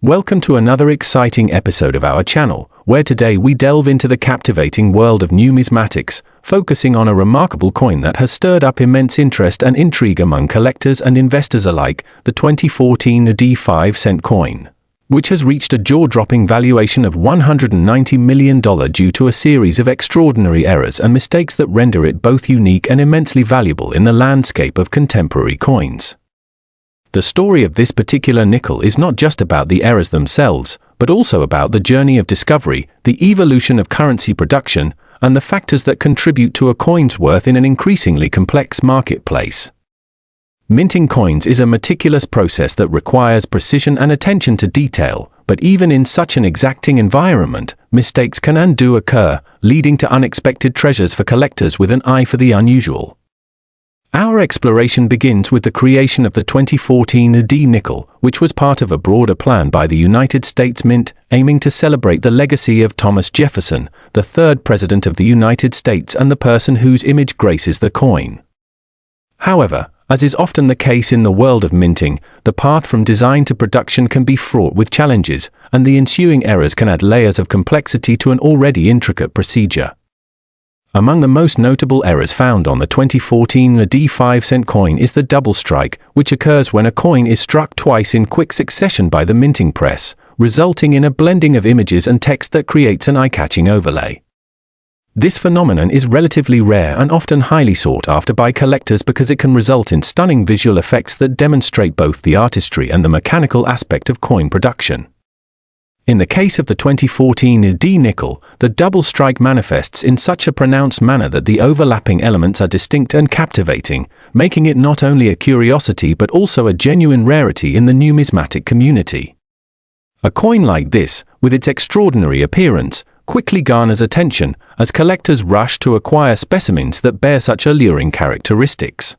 Welcome to another exciting episode of our channel, where today we delve into the captivating world of numismatics, focusing on a remarkable coin that has stirred up immense interest and intrigue among collectors and investors alike, the 2014 D5-cent coin, which has reached a jaw-dropping valuation of $190 million due to a series of extraordinary errors and mistakes that render it both unique and immensely valuable in the landscape of contemporary coins. The story of this particular nickel is not just about the errors themselves, but also about the journey of discovery, the evolution of currency production, and the factors that contribute to a coin's worth in an increasingly complex marketplace. Minting coins is a meticulous process that requires precision and attention to detail, but even in such an exacting environment, mistakes can and do occur, leading to unexpected treasures for collectors with an eye for the unusual. Our exploration begins with the creation of the 2014 D nickel, which was part of a broader plan by the United States Mint, aiming to celebrate the legacy of Thomas Jefferson, the third President of the United States and the person whose image graces the coin. However, as is often the case in the world of minting, the path from design to production can be fraught with challenges, and the ensuing errors can add layers of complexity to an already intricate procedure. Among the most notable errors found on the 2014 D5-cent coin is the double strike, which occurs when a coin is struck twice in quick succession by the minting press, resulting in a blending of images and text that creates an eye-catching overlay. This phenomenon is relatively rare and often highly sought after by collectors because it can result in stunning visual effects that demonstrate both the artistry and the mechanical aspect of coin production. In the case of the 2014 D nickel, the double strike manifests in such a pronounced manner that the overlapping elements are distinct and captivating, making it not only a curiosity but also a genuine rarity in the numismatic community. A coin like this, with its extraordinary appearance, quickly garners attention as collectors rush to acquire specimens that bear such alluring characteristics.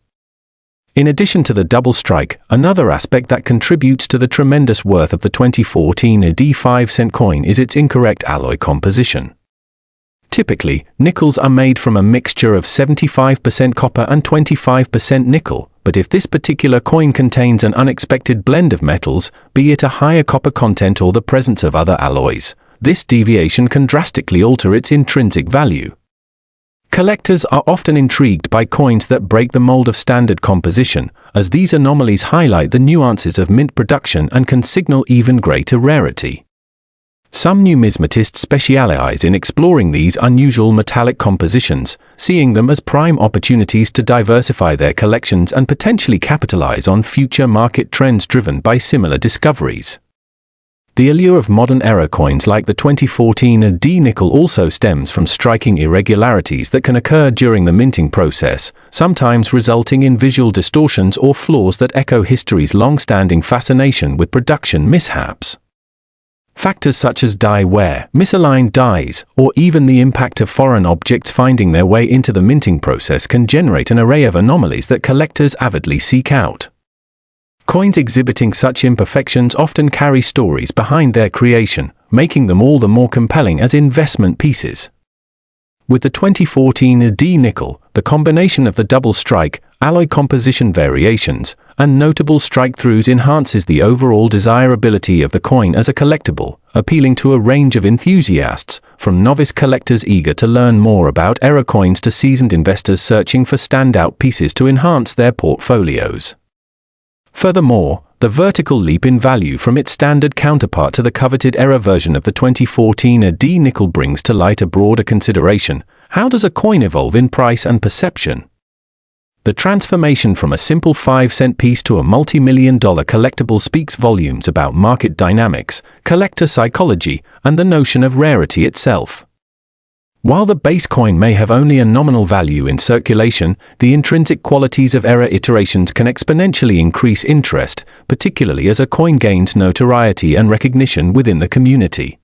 In addition to the double strike, another aspect that contributes to the tremendous worth of the 2014 D5-cent coin is its incorrect alloy composition. Typically, nickels are made from a mixture of 75% copper and 25% nickel, but if this particular coin contains an unexpected blend of metals, be it a higher copper content or the presence of other alloys, this deviation can drastically alter its intrinsic value. Collectors are often intrigued by coins that break the mold of standard composition, as these anomalies highlight the nuances of mint production and can signal even greater rarity. Some numismatists specialize in exploring these unusual metallic compositions, seeing them as prime opportunities to diversify their collections and potentially capitalize on future market trends driven by similar discoveries. The allure of modern era coins like the 2014 D nickel also stems from striking irregularities that can occur during the minting process, sometimes resulting in visual distortions or flaws that echo history's long-standing fascination with production mishaps. Factors such as die wear, misaligned dies, or even the impact of foreign objects finding their way into the minting process can generate an array of anomalies that collectors avidly seek out. Coins exhibiting such imperfections often carry stories behind their creation, making them all the more compelling as investment pieces. With the 2014 D nickel, the combination of the double strike, alloy composition variations, and notable strike-throughs enhances the overall desirability of the coin as a collectible, appealing to a range of enthusiasts, from novice collectors eager to learn more about era coins to seasoned investors searching for standout pieces to enhance their portfolios. Furthermore, the vertical leap in value from its standard counterpart to the coveted era version of the 2014 D nickel brings to light a broader consideration: how does a coin evolve in price and perception? The transformation from a simple 5-cent piece to a multi-million-dollar collectible speaks volumes about market dynamics, collector psychology, and the notion of rarity itself. While the base coin may have only a nominal value in circulation, the intrinsic qualities of era iterations can exponentially increase interest, particularly as a coin gains notoriety and recognition within the community.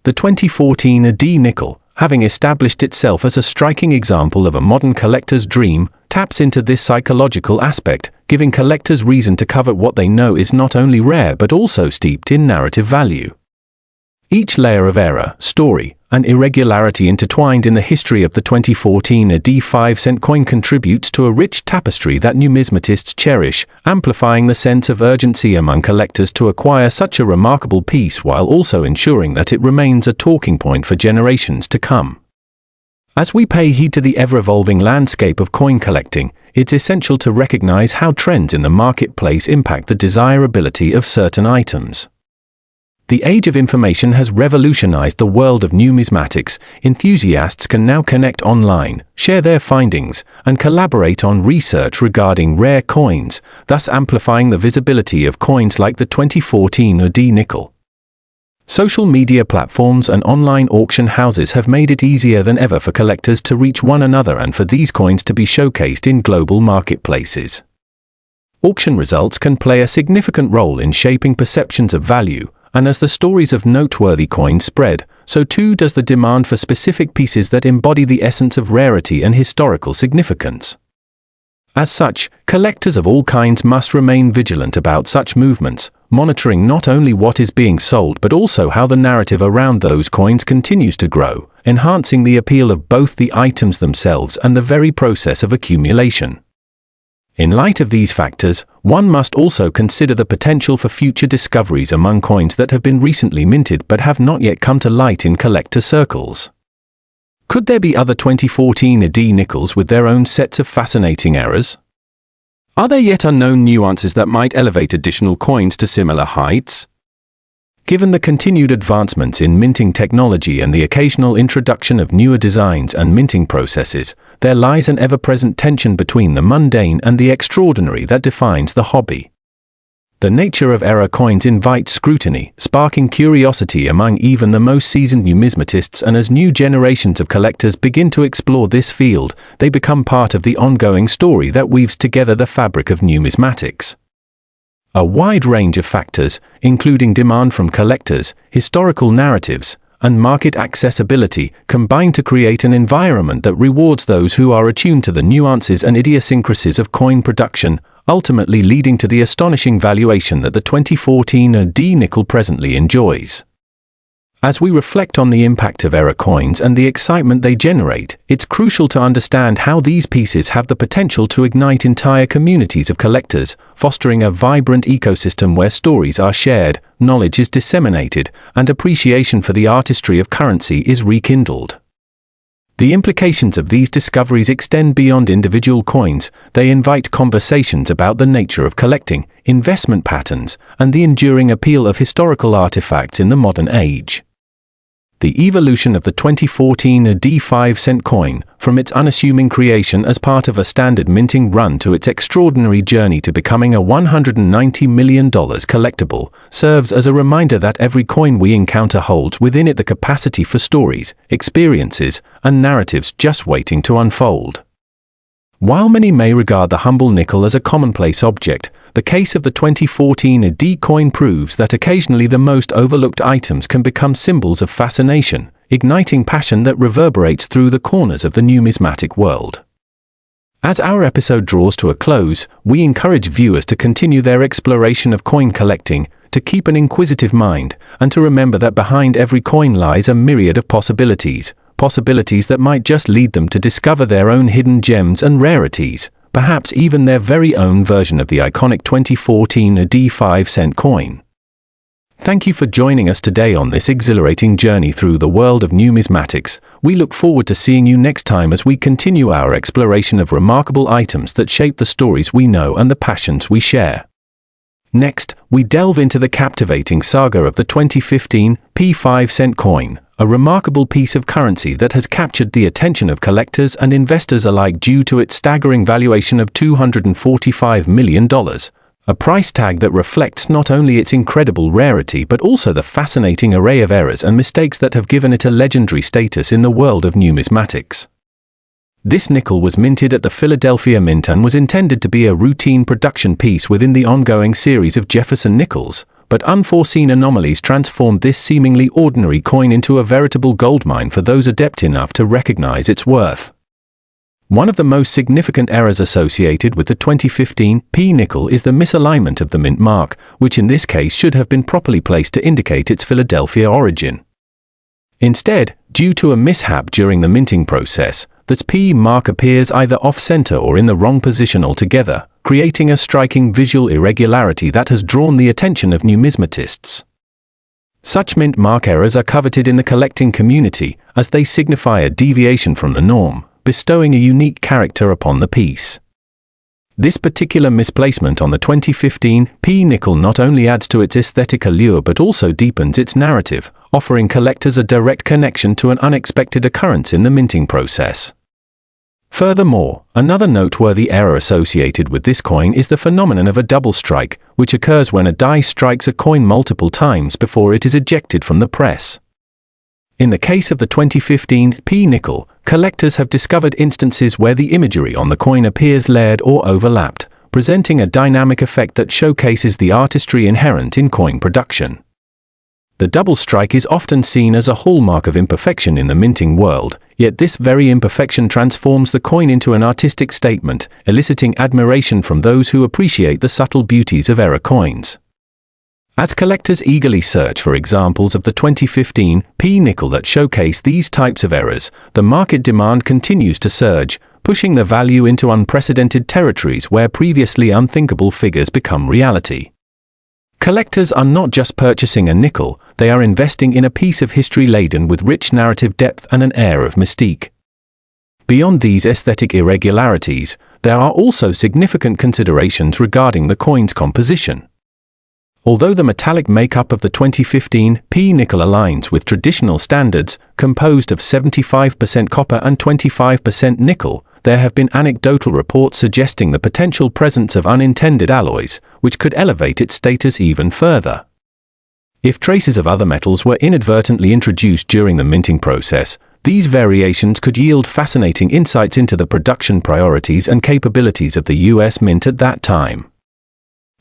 The 2014 D nickel, having established itself as a striking example of a modern collector's dream, taps into this psychological aspect, giving collectors reason to covet what they know is not only rare but also steeped in narrative value. Each layer of error, story, and irregularity intertwined in the history of the 2014 AD 5-cent coin contributes to a rich tapestry that numismatists cherish, amplifying the sense of urgency among collectors to acquire such a remarkable piece while also ensuring that it remains a talking point for generations to come. As we pay heed to the ever-evolving landscape of coin collecting, it's essential to recognize how trends in the marketplace impact the desirability of certain items. The age of information has revolutionized the world of numismatics. Enthusiasts can now connect online, share their findings, and collaborate on research regarding rare coins, thus amplifying the visibility of coins like the 2014 AD nickel. Social media platforms and online auction houses have made it easier than ever for collectors to reach one another and for these coins to be showcased in global marketplaces. Auction results can play a significant role in shaping perceptions of value, and as the stories of noteworthy coins spread, so too does the demand for specific pieces that embody the essence of rarity and historical significance. As such, collectors of all kinds must remain vigilant about such movements, monitoring not only what is being sold but also how the narrative around those coins continues to grow, enhancing the appeal of both the items themselves and the very process of accumulation. In light of these factors, one must also consider the potential for future discoveries among coins that have been recently minted but have not yet come to light in collector circles. Could there be other 2014 AD nickels with their own sets of fascinating errors? Are there yet unknown nuances that might elevate additional coins to similar heights? Given the continued advancements in minting technology and the occasional introduction of newer designs and minting processes, there lies an ever-present tension between the mundane and the extraordinary that defines the hobby. The nature of error coins invites scrutiny, sparking curiosity among even the most seasoned numismatists, and as new generations of collectors begin to explore this field, they become part of the ongoing story that weaves together the fabric of numismatics. A wide range of factors, including demand from collectors, historical narratives, and market accessibility, combine to create an environment that rewards those who are attuned to the nuances and idiosyncrasies of coin production, ultimately leading to the astonishing valuation that the 2014 AD nickel presently enjoys. As we reflect on the impact of error coins and the excitement they generate, it's crucial to understand how these pieces have the potential to ignite entire communities of collectors, fostering a vibrant ecosystem where stories are shared, knowledge is disseminated, and appreciation for the artistry of currency is rekindled. The implications of these discoveries extend beyond individual coins. They invite conversations about the nature of collecting, investment patterns, and the enduring appeal of historical artifacts in the modern age. The evolution of the 2014 AD 5-cent coin, from its unassuming creation as part of a standard minting run to its extraordinary journey to becoming a $190 million collectible, serves as a reminder that every coin we encounter holds within it the capacity for stories, experiences, and narratives just waiting to unfold. While many may regard the humble nickel as a commonplace object, the case of the 2014 AD coin proves that occasionally the most overlooked items can become symbols of fascination, igniting passion that reverberates through the corners of the numismatic world. As our episode draws to a close, we encourage viewers to continue their exploration of coin collecting, to keep an inquisitive mind, and to remember that behind every coin lies a myriad of possibilities that might just lead them to discover their own hidden gems and rarities, perhaps even their very own version of the iconic 2014 AD 5-cent coin. Thank you for joining us today on this exhilarating journey through the world of numismatics. We look forward to seeing you next time as we continue our exploration of remarkable items that shape the stories we know and the passions we share. Next, we delve into the captivating saga of the 2015 P5-cent coin, a remarkable piece of currency that has captured the attention of collectors and investors alike due to its staggering valuation of $245 million, a price tag that reflects not only its incredible rarity but also the fascinating array of errors and mistakes that have given it a legendary status in the world of numismatics. This nickel was minted at the Philadelphia Mint and was intended to be a routine production piece within the ongoing series of Jefferson nickels, but unforeseen anomalies transformed this seemingly ordinary coin into a veritable goldmine for those adept enough to recognize its worth. One of the most significant errors associated with the 2015 P nickel is the misalignment of the mint mark, which in this case should have been properly placed to indicate its Philadelphia origin. Instead, due to a mishap during the minting process, the P mark appears either off-center or in the wrong position altogether, creating a striking visual irregularity that has drawn the attention of numismatists. Such mint mark errors are coveted in the collecting community, as they signify a deviation from the norm, bestowing a unique character upon the piece. This particular misplacement on the 2015 P nickel not only adds to its aesthetic allure but also deepens its narrative, offering collectors a direct connection to an unexpected occurrence in the minting process. Furthermore, another noteworthy error associated with this coin is the phenomenon of a double strike, which occurs when a die strikes a coin multiple times before it is ejected from the press. In the case of the 2015 P nickel, collectors have discovered instances where the imagery on the coin appears layered or overlapped, presenting a dynamic effect that showcases the artistry inherent in coin production. The double strike is often seen as a hallmark of imperfection in the minting world, yet this very imperfection transforms the coin into an artistic statement, eliciting admiration from those who appreciate the subtle beauties of error coins. As collectors eagerly search for examples of the 2015 P nickel that showcase these types of errors, the market demand continues to surge, pushing the value into unprecedented territories where previously unthinkable figures become reality. Collectors are not just purchasing a nickel, they are investing in a piece of history laden with rich narrative depth and an air of mystique. Beyond these aesthetic irregularities, there are also significant considerations regarding the coin's composition. Although the metallic makeup of the 2015 P nickel aligns with traditional standards, composed of 75% copper and 25% nickel, there have been anecdotal reports suggesting the potential presence of unintended alloys, which could elevate its status even further. If traces of other metals were inadvertently introduced during the minting process, these variations could yield fascinating insights into the production priorities and capabilities of the US Mint at that time.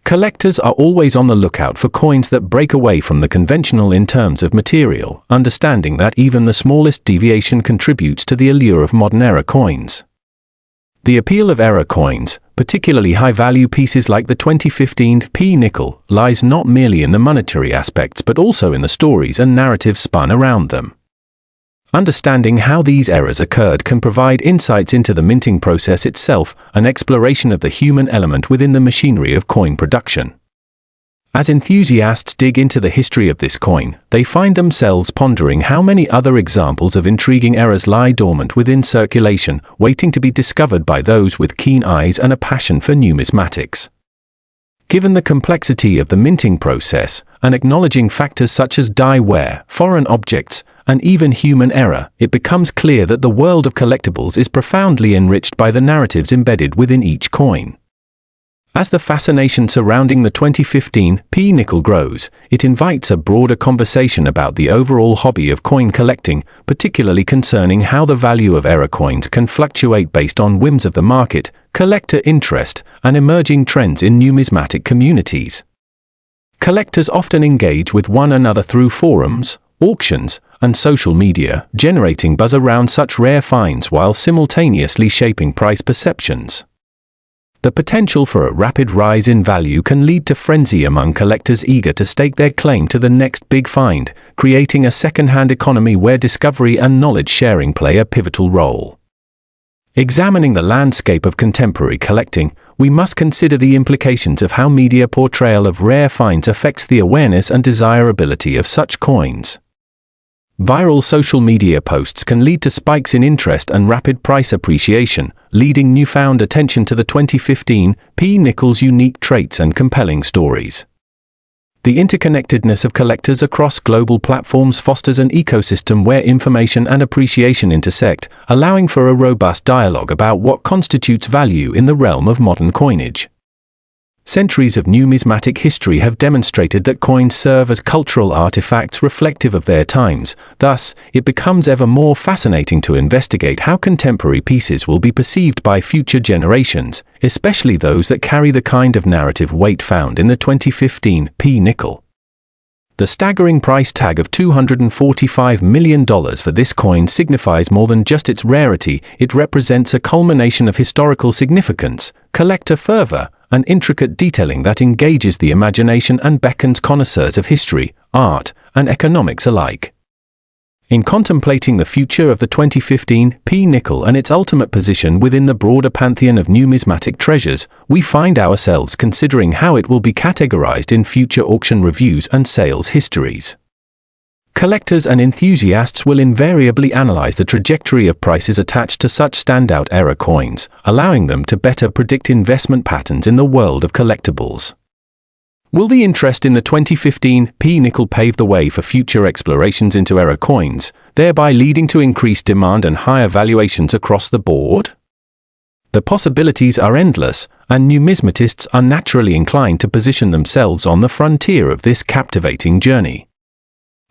Collectors are always on the lookout for coins that break away from the conventional in terms of material, understanding that even the smallest deviation contributes to the allure of modern era coins. The appeal of era coins, particularly high-value pieces like the 2015 P nickel, lies not merely in the monetary aspects but also in the stories and narratives spun around them. Understanding how these errors occurred can provide insights into the minting process itself, an exploration of the human element within the machinery of coin production. As enthusiasts dig into the history of this coin, they find themselves pondering how many other examples of intriguing errors lie dormant within circulation, waiting to be discovered by those with keen eyes and a passion for numismatics. Given the complexity of the minting process, and acknowledging factors such as die wear, foreign objects, and even human error, it becomes clear that the world of collectibles is profoundly enriched by the narratives embedded within each coin. As the fascination surrounding the 2015 P nickel grows, it invites a broader conversation about the overall hobby of coin collecting, particularly concerning how the value of error coins can fluctuate based on whims of the market, collector interest, and emerging trends in numismatic communities. Collectors often engage with one another through forums, auctions, and social media, generating buzz around such rare finds while simultaneously shaping price perceptions. The potential for a rapid rise in value can lead to frenzy among collectors eager to stake their claim to the next big find, creating a second-hand economy where discovery and knowledge sharing play a pivotal role. Examining the landscape of contemporary collecting, we must consider the implications of how media portrayal of rare finds affects the awareness and desirability of such coins. Viral social media posts can lead to spikes in interest and rapid price appreciation, leading newfound attention to the 2015 P nickel's unique traits and compelling stories. The interconnectedness of collectors across global platforms fosters an ecosystem where information and appreciation intersect, allowing for a robust dialogue about what constitutes value in the realm of modern coinage. Centuries of numismatic history have demonstrated that coins serve as cultural artifacts reflective of their times. Thus, it becomes ever more fascinating to investigate how contemporary pieces will be perceived by future generations, especially those that carry the kind of narrative weight found in the 2015 P nickel. The staggering price tag of $245 million for this coin signifies more than just its rarity. It represents a culmination of historical significance, collector fervor, and intricate detailing that engages the imagination and beckons connoisseurs of history, art, and economics alike. In contemplating the future of the 2015 P-nickel and its ultimate position within the broader pantheon of numismatic treasures, we find ourselves considering how it will be categorized in future auction reviews and sales histories. Collectors and enthusiasts will invariably analyze the trajectory of prices attached to such standout era coins, allowing them to better predict investment patterns in the world of collectibles. Will the interest in the 2015 P-nickel pave the way for future explorations into era coins, thereby leading to increased demand and higher valuations across the board? The possibilities are endless, and numismatists are naturally inclined to position themselves on the frontier of this captivating journey.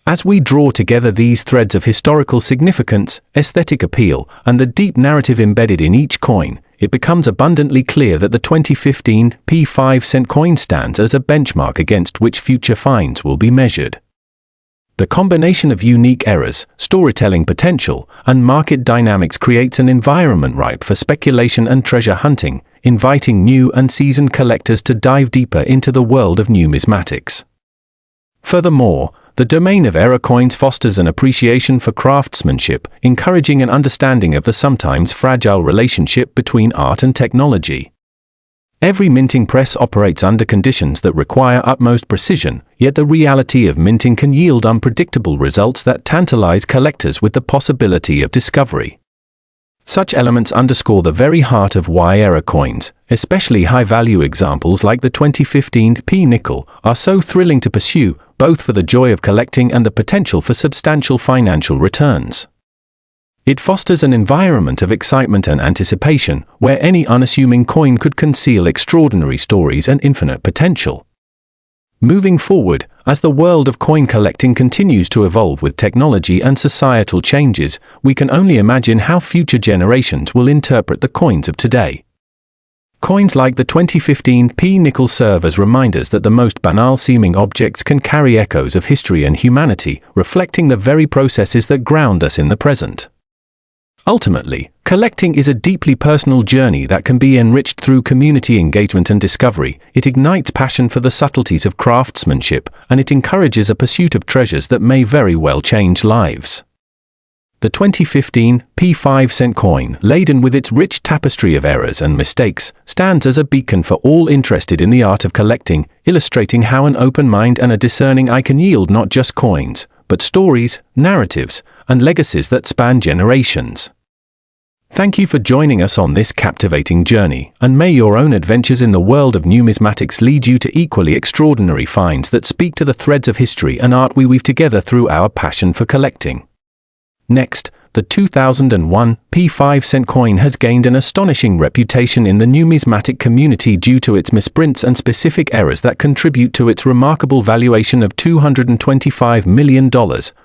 As we draw together these threads of historical significance, aesthetic appeal, and the deep narrative embedded in each coin, it becomes abundantly clear that the 2015 P5-cent coin stands as a benchmark against which future finds will be measured. The combination of unique eras, storytelling potential, and market dynamics creates an environment ripe for speculation and treasure hunting, inviting new and seasoned collectors to dive deeper into the world of numismatics. Furthermore, the domain of era coins fosters an appreciation for craftsmanship, encouraging an understanding of the sometimes fragile relationship between art and technology. Every minting press operates under conditions that require utmost precision, yet the reality of minting can yield unpredictable results that tantalize collectors with the possibility of discovery. Such elements underscore the very heart of why era coins, especially high-value examples like the 2015 P-nickel, are so thrilling to pursue, both for the joy of collecting and the potential for substantial financial returns. It fosters an environment of excitement and anticipation, where any unassuming coin could conceal extraordinary stories and infinite potential. Moving forward, as the world of coin collecting continues to evolve with technology and societal changes, we can only imagine how future generations will interpret the coins of today. Coins like the 2015 P-nickel serve as reminders that the most banal-seeming objects can carry echoes of history and humanity, reflecting the very processes that ground us in the present. Ultimately, collecting is a deeply personal journey that can be enriched through community engagement and discovery. It ignites passion for the subtleties of craftsmanship, and it encourages a pursuit of treasures that may very well change lives. The 2015 P5-cent coin, laden with its rich tapestry of errors and mistakes, stands as a beacon for all interested in the art of collecting, illustrating how an open mind and a discerning eye can yield not just coins, but stories, narratives, and legacies that span generations. Thank you for joining us on this captivating journey, and may your own adventures in the world of numismatics lead you to equally extraordinary finds that speak to the threads of history and art we weave together through our passion for collecting. Next, the 2001 P5-cent coin has gained an astonishing reputation in the numismatic community due to its misprints and specific errors that contribute to its remarkable valuation of $225 million,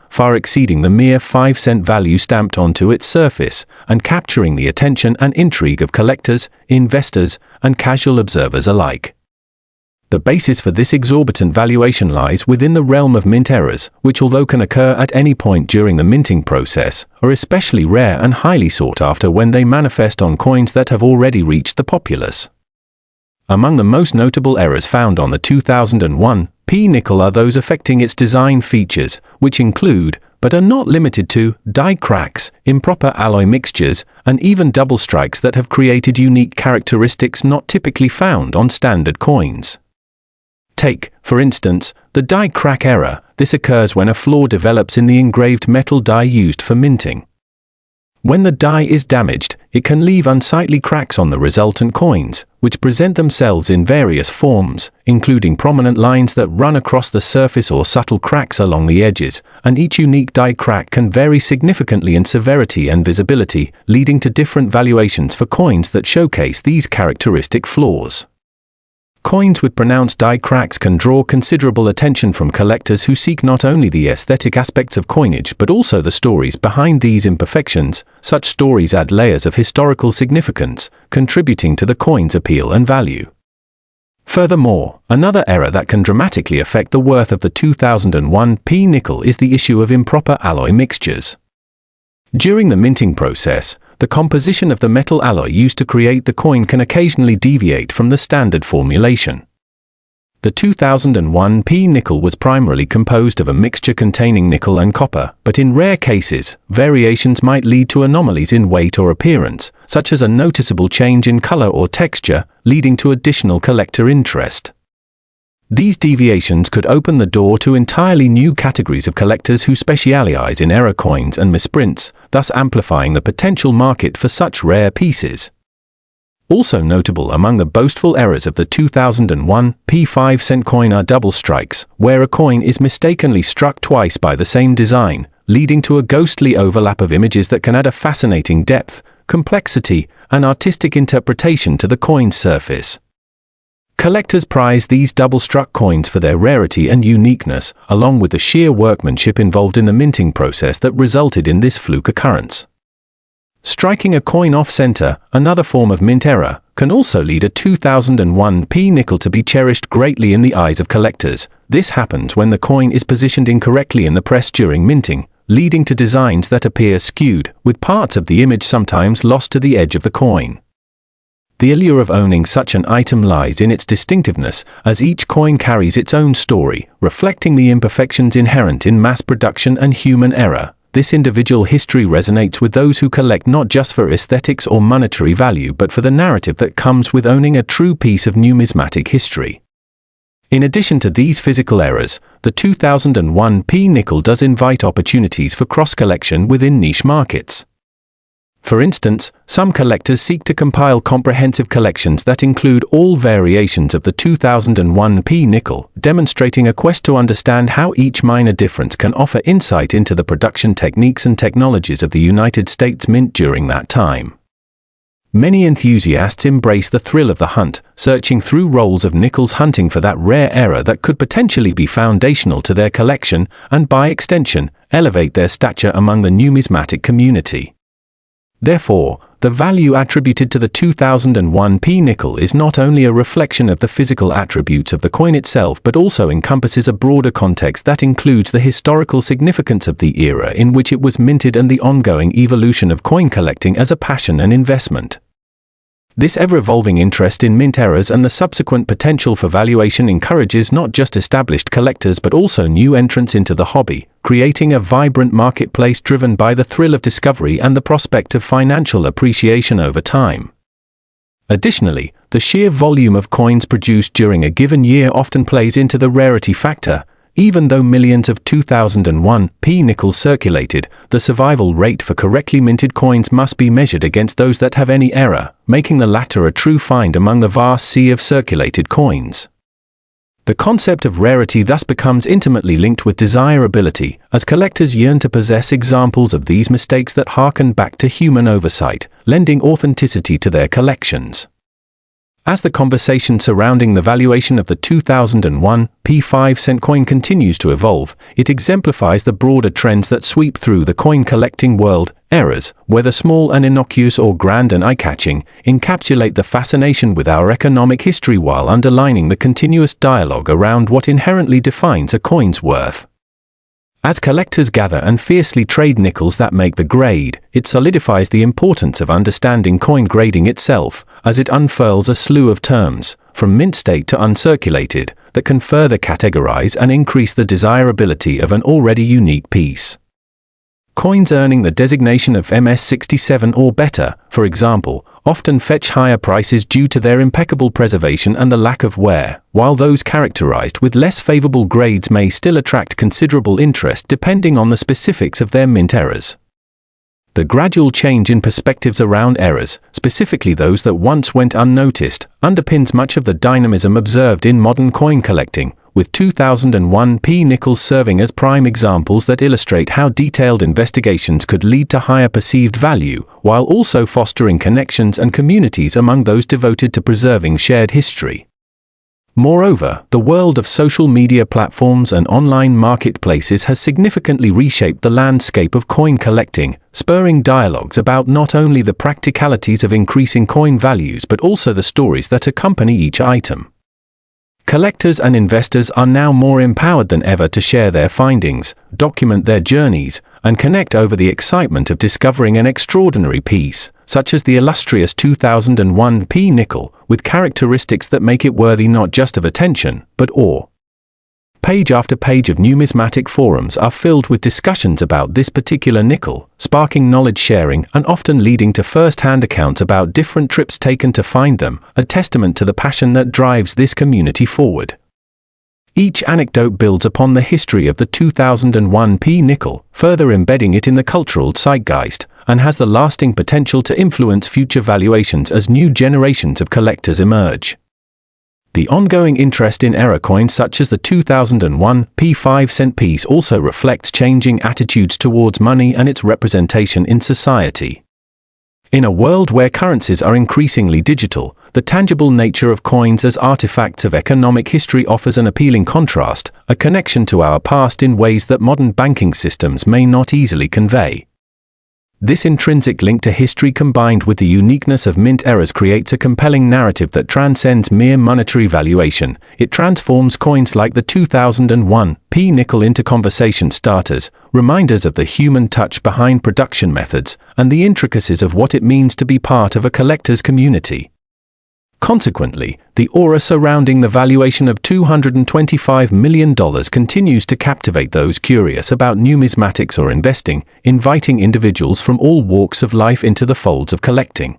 far exceeding the mere 5-cent value stamped onto its surface, and capturing the attention and intrigue of collectors, investors, and casual observers alike. The basis for this exorbitant valuation lies within the realm of mint errors, which, although can occur at any point during the minting process, are especially rare and highly sought after when they manifest on coins that have already reached the populace. Among the most notable errors found on the 2001 P-nickel are those affecting its design features, which include, but are not limited to, die cracks, improper alloy mixtures, and even double strikes that have created unique characteristics not typically found on standard coins. Take, for instance, the die crack error. This occurs when a flaw develops in the engraved metal die used for minting. When the die is damaged, it can leave unsightly cracks on the resultant coins, which present themselves in various forms, including prominent lines that run across the surface or subtle cracks along the edges, and each unique die crack can vary significantly in severity and visibility, leading to different valuations for coins that showcase these characteristic flaws. Coins with pronounced die cracks can draw considerable attention from collectors who seek not only the aesthetic aspects of coinage but also the stories behind these imperfections. Such stories add layers of historical significance, contributing to the coin's appeal and value. Furthermore, another error that can dramatically affect the worth of the 2001 P nickel is the issue of improper alloy mixtures. During the minting process, the composition of the metal alloy used to create the coin can occasionally deviate from the standard formulation. The 2001 P nickel was primarily composed of a mixture containing nickel and copper, but in rare cases, variations might lead to anomalies in weight or appearance, such as a noticeable change in color or texture, leading to additional collector interest. These deviations could open the door to entirely new categories of collectors who specialize in error coins and misprints, thus amplifying the potential market for such rare pieces. Also notable among the boastful errors of the 2001 P 5-cent coin are double strikes, where a coin is mistakenly struck twice by the same design, leading to a ghostly overlap of images that can add a fascinating depth, complexity, and artistic interpretation to the coin's surface. Collectors prize these double-struck coins for their rarity and uniqueness, along with the sheer workmanship involved in the minting process that resulted in this fluke occurrence. Striking a coin off-center, another form of mint error, can also lead a 2001 P nickel to be cherished greatly in the eyes of collectors. This happens when the coin is positioned incorrectly in the press during minting, leading to designs that appear skewed, with parts of the image sometimes lost to the edge of the coin. The allure of owning such an item lies in its distinctiveness, as each coin carries its own story, reflecting the imperfections inherent in mass production and human error. This individual history resonates with those who collect not just for aesthetics or monetary value but for the narrative that comes with owning a true piece of numismatic history. In addition to these physical errors, the 2001 P nickel does invite opportunities for cross-collection within niche markets. For instance, some collectors seek to compile comprehensive collections that include all variations of the 2001 P nickel, demonstrating a quest to understand how each minor difference can offer insight into the production techniques and technologies of the United States Mint during that time. Many enthusiasts embrace the thrill of the hunt, searching through rolls of nickels hunting for that rare error that could potentially be foundational to their collection and, by extension, elevate their stature among the numismatic community. Therefore, the value attributed to the 2001 P nickel is not only a reflection of the physical attributes of the coin itself but also encompasses a broader context that includes the historical significance of the era in which it was minted and the ongoing evolution of coin collecting as a passion and investment. This ever-evolving interest in mint errors and the subsequent potential for valuation encourages not just established collectors but also new entrants into the hobby, creating a vibrant marketplace driven by the thrill of discovery and the prospect of financial appreciation over time. Additionally, the sheer volume of coins produced during a given year often plays into the rarity factor. Even though millions of 2001 P nickels circulated, the survival rate for correctly minted coins must be measured against those that have any error, making the latter a true find among the vast sea of circulated coins. The concept of rarity thus becomes intimately linked with desirability, as collectors yearn to possess examples of these mistakes that harken back to human oversight, lending authenticity to their collections. As the conversation surrounding the valuation of the 2001 P 5-cent coin continues to evolve, it exemplifies the broader trends that sweep through the coin collecting world. Errors, whether small and innocuous or grand and eye-catching, encapsulate the fascination with our economic history while underlining the continuous dialogue around what inherently defines a coin's worth. As collectors gather and fiercely trade nickels that make the grade, it solidifies the importance of understanding coin grading itself, as it unfurls a slew of terms, from mint state to uncirculated, that can further categorize and increase the desirability of an already unique piece. Coins earning the designation of MS67 or better, for example, often fetch higher prices due to their impeccable preservation and the lack of wear, while those characterized with less favorable grades may still attract considerable interest depending on the specifics of their mint errors. The gradual change in perspectives around errors, specifically those that once went unnoticed, underpins much of the dynamism observed in modern coin collecting, with 2001 P nickels serving as prime examples that illustrate how detailed investigations could lead to higher perceived value, while also fostering connections and communities among those devoted to preserving shared history. Moreover, the world of social media platforms and online marketplaces has significantly reshaped the landscape of coin collecting, spurring dialogues about not only the practicalities of increasing coin values but also the stories that accompany each item. Collectors and investors are now more empowered than ever to share their findings, document their journeys, and connect over the excitement of discovering an extraordinary piece, such as the illustrious 2001 P nickel, with characteristics that make it worthy not just of attention, but awe. Page after page of numismatic forums are filled with discussions about this particular nickel, sparking knowledge sharing and often leading to first-hand accounts about different trips taken to find them, a testament to the passion that drives this community forward. Each anecdote builds upon the history of the 2001 P nickel, further embedding it in the cultural zeitgeist, and has the lasting potential to influence future valuations as new generations of collectors emerge. The ongoing interest in error coins such as the 2001 P 5-cent piece also reflects changing attitudes towards money and its representation in society. In a world where currencies are increasingly digital, the tangible nature of coins as artifacts of economic history offers an appealing contrast, a connection to our past in ways that modern banking systems may not easily convey. This intrinsic link to history combined with the uniqueness of mint errors creates a compelling narrative that transcends mere monetary valuation. It transforms coins like the 2001 P nickel into conversation starters, reminders of the human touch behind production methods, and the intricacies of what it means to be part of a collector's community. Consequently, the aura surrounding the valuation of $225 million continues to captivate those curious about numismatics or investing, inviting individuals from all walks of life into the folds of collecting.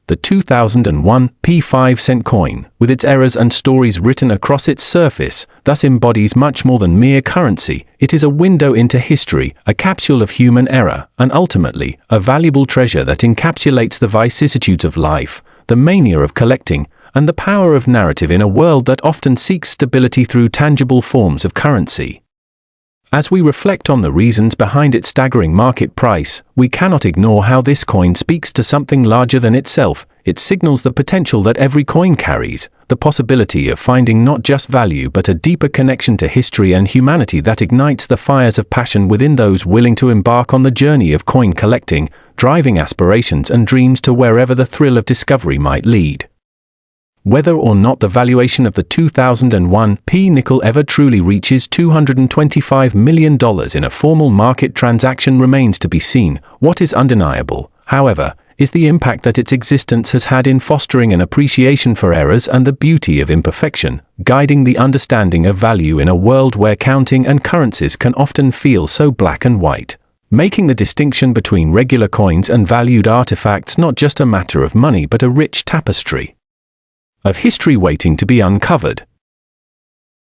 The 2001 P 5-cent coin, with its errors and stories written across its surface, thus embodies much more than mere currency. It is a window into history, a capsule of human error, and ultimately, a valuable treasure that encapsulates the vicissitudes of life, the mania of collecting, and the power of narrative in a world that often seeks stability through tangible forms of currency. As we reflect on the reasons behind its staggering market price, we cannot ignore how this coin speaks to something larger than itself. It signals the potential that every coin carries, the possibility of finding not just value but a deeper connection to history and humanity that ignites the fires of passion within those willing to embark on the journey of coin collecting, driving aspirations and dreams to wherever the thrill of discovery might lead. Whether or not the valuation of the 2001 P nickel ever truly reaches $225 million in a formal market transaction remains to be seen. What is undeniable, however, is the impact that its existence has had in fostering an appreciation for errors and the beauty of imperfection, guiding the understanding of value in a world where counting and currencies can often feel so black and white, making the distinction between regular coins and valued artifacts not just a matter of money but a rich tapestry of history waiting to be uncovered.